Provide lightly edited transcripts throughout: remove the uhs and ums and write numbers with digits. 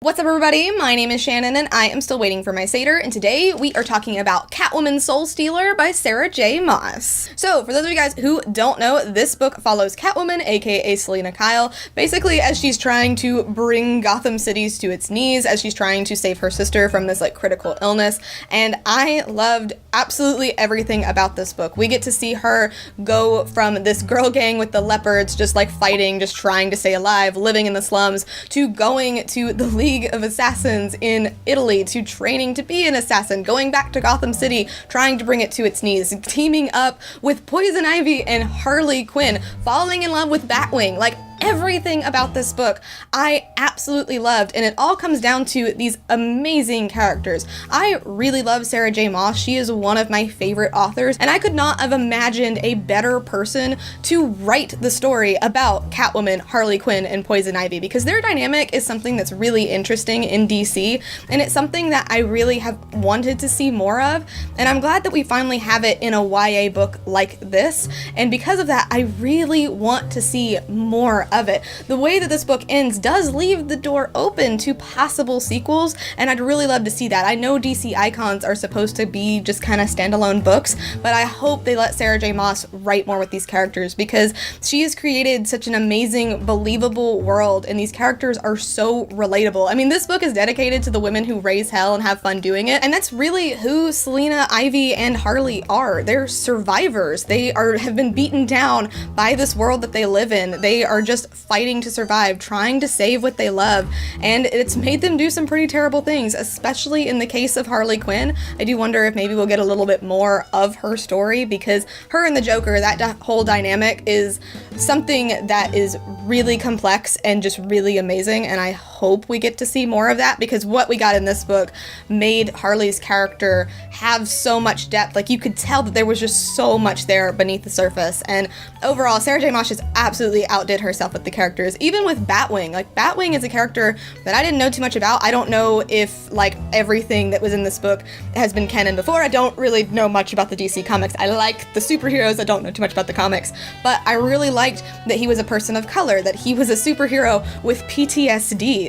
What's up, everybody? My name is Shannon and I am still waiting for my Satyr, and today we are talking about Catwoman Soulstealer by Sarah J. Maas. So, for those of you guys who don't know, this book follows Catwoman, aka Selina Kyle, basically as she's trying to bring Gotham cities to its knees, as she's trying to save her sister from this critical illness, and I loved absolutely everything about this book. We get to see her go from this girl gang with the leopards, just fighting, just trying to stay alive, living in the slums, to going to the League of Assassins in Italy, to training to be an assassin, going back to Gotham City, trying to bring it to its knees, teaming up with Poison Ivy and Harley Quinn, falling in love with Batwing. Everything about this book I absolutely loved, and it all comes down to these amazing characters. I really love Sarah J. Maas. She is one of my favorite authors, and I could not have imagined a better person to write the story about Catwoman, Harley Quinn, and Poison Ivy, because their dynamic is something that's really interesting in DC, and it's something that I really have wanted to see more of, and I'm glad that we finally have it in a YA book like this, and because of that, I really want to see more of it. The way that this book ends does leave the door open to possible sequels, and I'd really love to see that. I know DC Icons are supposed to be just kind of standalone books, but I hope they let Sarah J. Maas write more with these characters, because she has created such an amazing, believable world, and these characters are so relatable. I mean, this book is dedicated to the women who raise hell and have fun doing it, and that's really who Selina, Ivy, and Harley are. They're survivors. They have been beaten down by this world that they live in. They are just fighting to survive, trying to save what they love, and it's made them do some pretty terrible things, especially in the case of Harley Quinn. I do wonder if maybe we'll get a little bit more of her story, because her and the Joker, that whole dynamic is something that is really complex and just really amazing, and I hope we get to see more of that, because what we got in this book made Harley's character have so much depth. You could tell that there was just so much there beneath the surface, and overall, Sarah J. Maas just absolutely outdid herself with the characters, even with Batwing. Batwing is a character that I didn't know too much about. I don't know if everything that was in this book has been canon before. I don't really know much about the DC comics. I like the superheroes. I don't know too much about the comics, but I really liked that he was a person of color, that he was a superhero with PTSD.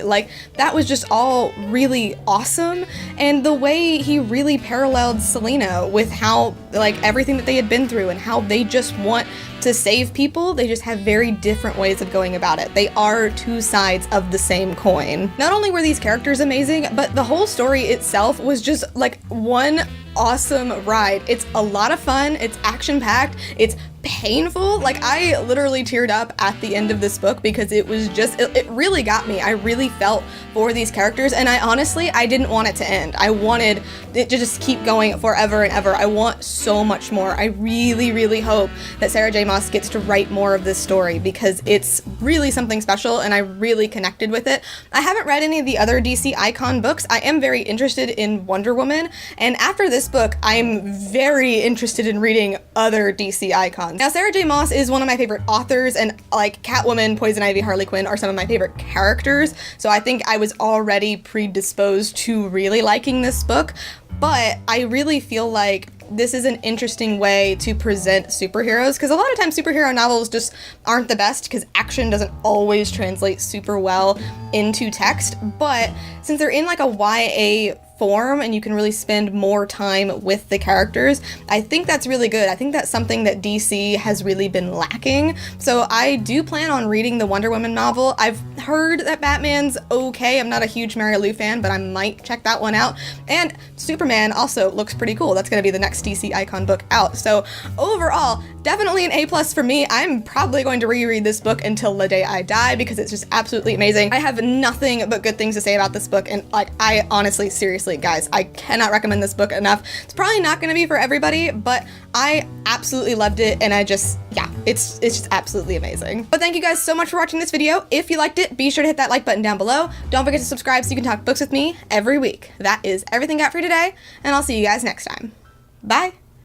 That was just all really awesome, and the way he really paralleled Selina with how everything that they had been through and how they just want to save people. They just have very different ways of going about it. They are two sides of the same coin. Not only were these characters amazing, but the whole story itself was just one awesome ride. It's a lot of fun, it's action-packed, it's painful. I literally teared up at the end of this book, because it was just, it really got me. I really felt for these characters, and I didn't want it to end. I wanted it to just keep going forever and ever. I want so much more. I really, really hope that Sarah J. Maas gets to write more of this story, because it's really something special, and I really connected with it. I haven't read any of the other DC Icon books. I am very interested in Wonder Woman, and after this book, I'm very interested in reading other DC Icons. Now, Sarah J. Maas is one of my favorite authors, and Catwoman, Poison Ivy, Harley Quinn are some of my favorite characters, so I think I was already predisposed to really liking this book, but I really feel like this is an interesting way to present superheroes, because a lot of times superhero novels just aren't the best, because action doesn't always translate super well into text, but since they're in a YA form and you can really spend more time with the characters, I think that's really good. I think that's something that DC has really been lacking. So I do plan on reading the Wonder Woman novel. I've heard that Batman's okay. I'm not a huge Mary Lou fan, but I might check that one out. And Superman also looks pretty cool. That's going to be the next DC Icon book out. So overall, definitely an A+ for me. I'm probably going to reread this book until the day I die, because it's just absolutely amazing. I have nothing but good things to say about this book, and I honestly, seriously, guys, I cannot recommend this book enough. It's probably not going to be for everybody, but I absolutely loved it, and it's just absolutely amazing. But thank you guys so much for watching this video. If you liked it, be sure to hit that like button down below. Don't forget to subscribe so you can talk books with me every week. That is everything I got for you today, and I'll see you guys next time. Bye!